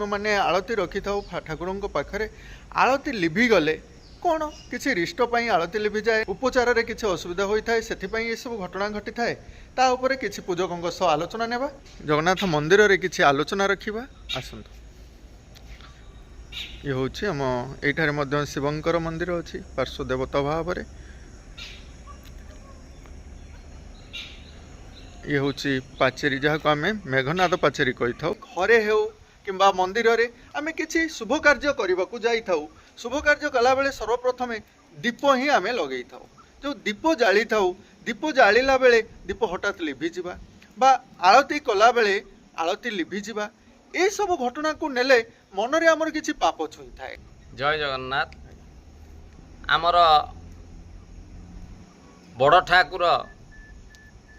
आम मैंने आलती रखी था ठाकुर पाखे आलती लिभिगले कौन किसी रिष्टपाई आलती लिभि जाए उपचार रे किसी असुविधा होता है से ये सब घटना घटी थाए ताऊपर किसी पूजकों सह आलोचना नेबा जगन्नाथ मंदिर रे किसी आलोचना रखिबा आसंतु। ये हूँ आम ये शिवंकर मंदिर अच्छी पार्श्व देवता भाव में ये हूँ पाचेरी जहाँ को आम मेघनाद पाचेरी कही था घरे हो कि मंदिर रे आम किसी शुभ कार्य करने को जाई थाउ शुभ कार्य कला बेले सर्वप्रथमे दीप ही आम लगे था जो दीप जाली था दीप जाला बेले दीप हठात लिभिजा बा आलती कला बेले आलती लिभिजा ये सब घटना को नेले मनरे आमर किसी पाप छुई थाए। जय जगन्नाथ। आमर बड़ ठाकुर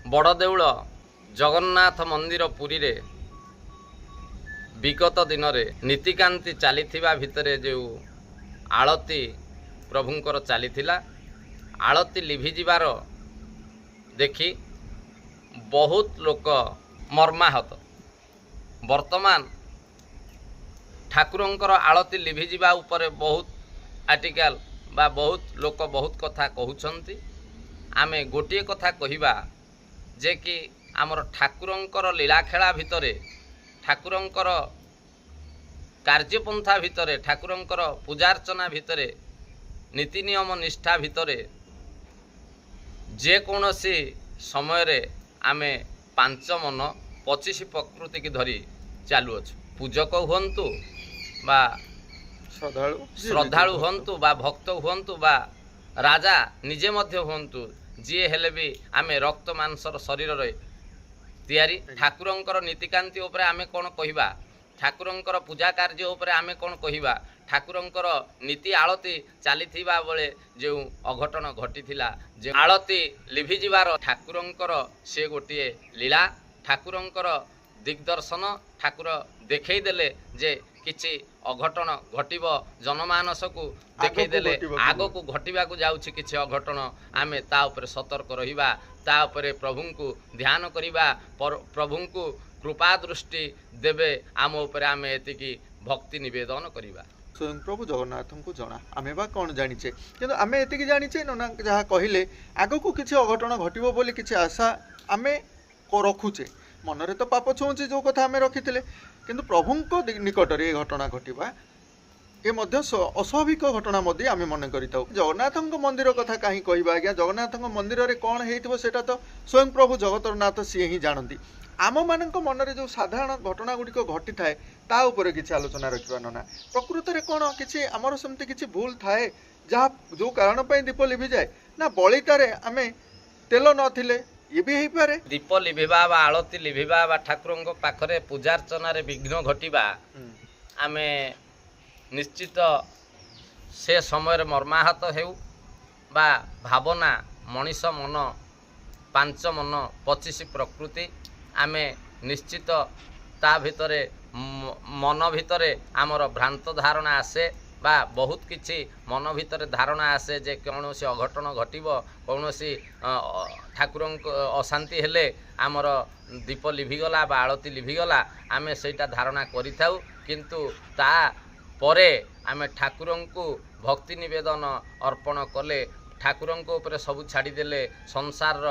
बड़ देउल जगन्नाथ मंदिर पुरी रे विगत दिन रे नीतिकांति चली भितरे जो आलती प्रभुंकर चली आलती लिभिजार देखि बहुत लोक मर्माहत। वर्तमान ठाकुरंकर आलती लिभिजिबा उपरे बहुत आर्टिकल बा बहुत लोक बहुत कथा कहउछंती। आमे गोटे कथा कहिबा जे कि आमर ठाकुरंकर लीला खेला भितरे ठाकुरंकर कार्यपंथा भितरे ठाकुरंकर पूजार्चना भितरे नीति नियम निष्ठा भितरे जे कोनोसी समय रे आमे पांच मन 25 प्रकृति की धरी चालू अच्छु। पूजक हुंतु बा श्रद्धालु हुंतु बा भक्त हुंतु बा राजा निजे मध्य हुंतु जी हेले भी आमे रक्त मांसर शरीर रे तैयारी ठाकुरंकर नीतिकांति उपरे आमे कोन कहिबा ठाकुरंकर पूजा कार्य उपरे आमे कोन कहिबा ठाकुरंकर नीति आलती चलीथिबा बेले जो अघटन घटीथिला जे आलती लिभि जिवार ठाकुरंकर से गोटे लीला ठाकुरंकर दिग्दर्शन ठाकुर देखई देले जे किछि अघटन घटिब जनमानस को देखई देले आगो को घटिबा को जाउछि किछि अघटन आमे ता ऊपर सतर्क रहिबा ता ऊपर प्रभु को ध्यान करिबा प्रभु को कृपा दृष्टि देबे आम ऊपर आमे एतिकी भक्ति निवेदन करिबा। स्वयं प्रभु जगन्नाथ को जना आमे बा कौन जानिचे किंतु आमे एतिकी जानिचे नना जहाँ कहले आगो को किछि अघटन घटिबो बोली किछि आशा आमे को रखुचे मनरे तो पाप छुँचे जो कथा आम रखी किंतु प्रभु निकट ये घटना घटवा ये अस्वाभाविक घटना आम मन कर जगन्नाथ मंदिर कथा कहीं कहवा आज्ञा जगन्नाथ मंदिर रे कौन होता तो स्वयं प्रभु जगतरनाथ सी ही जानती आम मान मनरे जो साधारण घटना गुड़िक घटी थाए ता ऊपर किसी आलोचना रखा नना प्रकृत में कौन किसी आमर सेमती किसी भूल थाए जहाँ जो कारण दीप लिभि जाए ना बलितार आम तेल नथिले ये भी पारे दीप लिभिबा बा आलती लिभिबा बा ठाकुरंक पाखरे पूजार्चना रे विघ्न घटिबा आमे निश्चित से समय मर्माहत हेउ बा भावना मनीष मन 5 मन 25 प्रकृति आमे निश्चित ता भितरे मन भितरे आमर भ्रांत धारणा आसे बा बहुत किछि मन भितर धारणा आसे जे कौन से अघटन घटिब कौन सी ठाकुर अशांति हेले आमर दीप लिभिगला बा आलती लिभिगला आमे सेटा धारणा करि थाउ किंतु ता परे आमे ठाकुर को भक्ति निवेदन अर्पण कले ठाकुर ऊपर सब छाड़ी देले संसार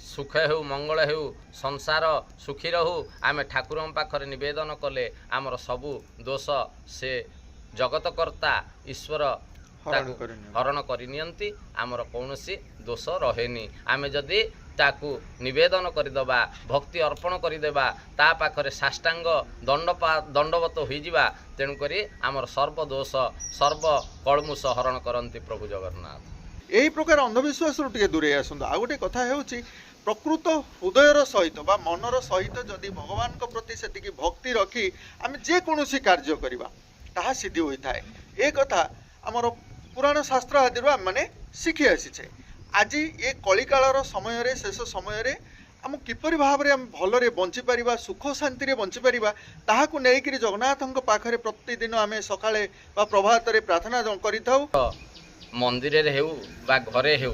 सुख हो मंगल हो संसार सुखी रहू आमे ठाकुर पाखरे निवेदन कले आमर सबु दोष से जगतकर्ता ईश्वर हरण करनियंती आमर कौनसी दोष रहेनी आमे जदि ताकू निवेदन करदेबा भक्ति अर्पण करदेबा ता पाखरे साष्टांग दंडवत होइजिबा तेणुकरी आमर सर्व दोष सर्व कलमुष हरण करंती प्रभु जगन्नाथ। यही प्रकार अंधविश्वास टे दूरे आसतु आ गोटे कथा होउची प्रकृत हृदयर सहित बा मनर सहित जदि भगवान को प्रति सेतिकी भक्ति रखी आम जे कोनोसी कार्य करिबा ताहा सिद्धि होता है ए कथा आमर पुराण शास्त्र आदि मैंने शिखी आसीचे आज ये कलिकालर समय रे शेष समय रे आम किपरि भाव में आम भलरे बंची पारिबा सुख शांति रे बंची पारिबा ताहाकु नेइकरी जगन्नाथଙ୍କ पाखरे प्रतिदिन आमे सकाळे बा प्रभात रे प्रार्थना करिथाउ। मंदिर रे हेउ बा घरे हेउ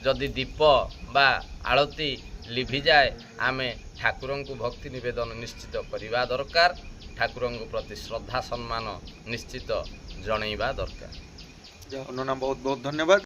जदि दीप बा आलती लिभि जाए आमे ठाकुरंकु भक्ति निवेदन निश्चित करिबा दरकार। ଠାକୁରଙ୍କ ପ୍ରତି ଶ୍ରଦ୍ଧା ସମ୍ମାନ ନିଶ୍ଚିତ ଜଣେଇବା ଦରକାର। ଯାହା ନନା ବହୁତ ବହୁତ ଧନ୍ୟବାଦ।